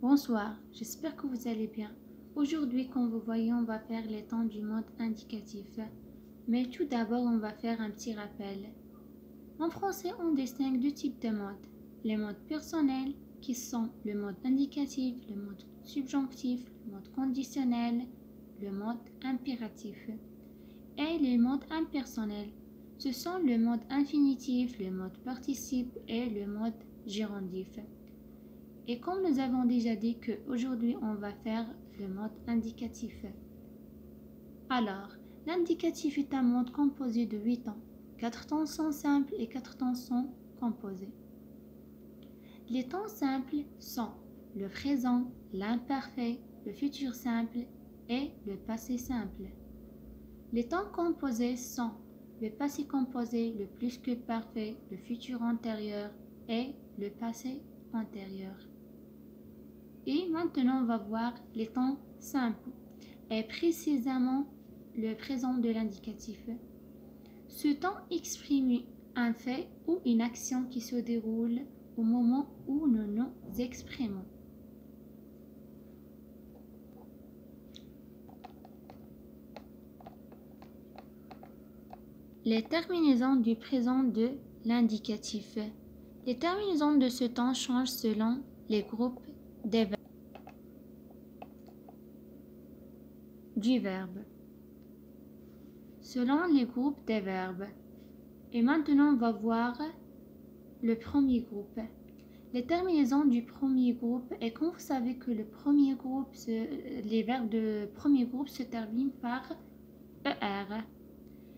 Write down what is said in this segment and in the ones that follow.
Bonsoir, j'espère que vous allez bien. Aujourd'hui, comme vous voyez, on va faire les temps du mode indicatif. Mais tout d'abord, on va faire un petit rappel. En français, on distingue deux types de modes. Les modes personnels, qui sont le mode indicatif, le mode subjonctif, le mode conditionnel, le mode impératif. Et les modes impersonnels, ce sont le mode infinitif, le mode participe et le mode gérondif. Et comme nous avons déjà dit qu'aujourd'hui on va faire le mode indicatif. Alors, l'indicatif est un mode composé de 8 temps. 4 temps sont simples et 4 temps sont composés. Les temps simples sont le présent, l'imparfait, le futur simple et le passé simple. Les temps composés sont le passé composé, le plus que parfait, le futur antérieur et le passé antérieur. Et maintenant, on va voir les temps simples et précisément le présent de l'indicatif. Ce temps exprime un fait ou une action qui se déroule au moment où nous nous exprimons. Les terminaisons du présent de l'indicatif. Les terminaisons de ce temps changent selon les groupes des verbes. Du verbe. Selon les groupes des verbes. Et maintenant, on va voir le premier groupe. Les terminaisons du premier groupe, et quand vous savez que le premier groupe, les verbes de premier groupe se terminent par ER.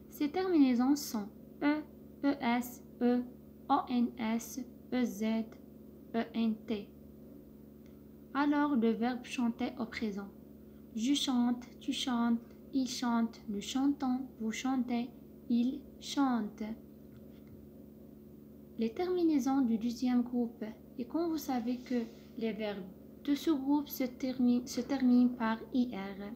Ces terminaisons sont E, ES, E, ONS, EZ, ENT. Alors, le verbe chanter au présent. Je chante, tu chantes, il chante, nous chantons, vous chantez, il chante. Les terminaisons du deuxième groupe. Et quand vous savez que les verbes de ce groupe se terminent par IR.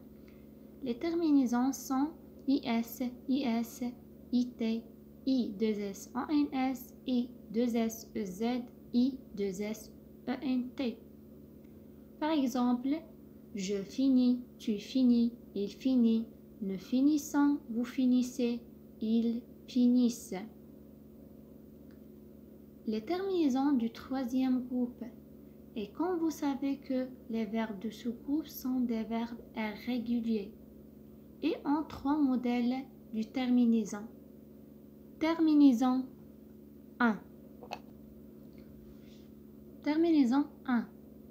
Les terminaisons sont IS, IS, IT, I2S, ONS, I2S, EZ, I2S, ENT. Par exemple, je finis, tu finis, il finit, nous finissons, vous finissez, ils finissent. Les terminaisons du troisième groupe. Et quand vous savez que les verbes de ce groupe sont des verbes irréguliers et ont trois modèles du terminaison. Terminaison 1. Terminaison 1.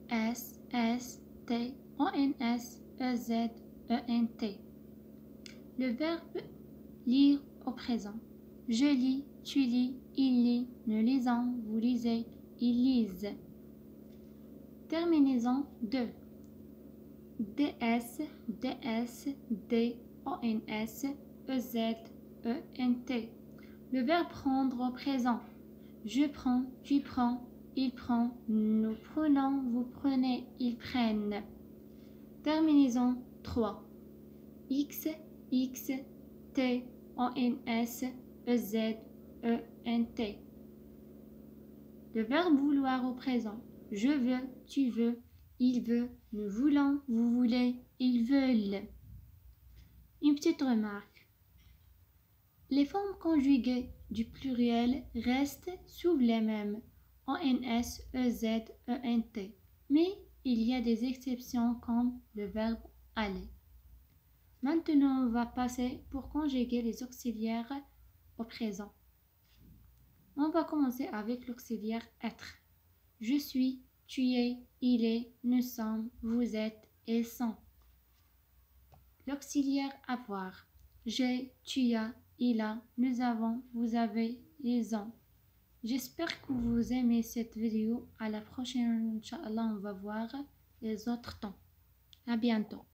S, S, T, ONS, EZ, ENT. Le verbe lire au présent. Je lis, tu lis, il lit, nous lisons, vous lisez, ils lisent. Terminaison 2. DS, DS, D, ONS, EZ, ENT. Le verbe prendre au présent. Je prends, tu prends, il prend, nous prenons, vous prenez, ils prennent. Terminaison 3. X, X, T, ONS, EZ, ENT. Le verbe vouloir au présent. Je veux, tu veux, il veut, nous voulons, vous voulez, ils veulent. Une petite remarque. Les formes conjuguées du pluriel restent souvent les mêmes. ONS, EZ, ENT. Mais il y a des exceptions comme le verbe aller. Maintenant, on va passer pour conjuguer les auxiliaires au présent. On va commencer avec l'auxiliaire être. Je suis, tu es, il est, nous sommes, vous êtes, ils sont. L'auxiliaire avoir. J'ai, tu as, il a, nous avons, vous avez, ils ont. J'espère que vous aimez cette vidéo. À la prochaine, Inch'Allah, on va voir les autres temps. À bientôt.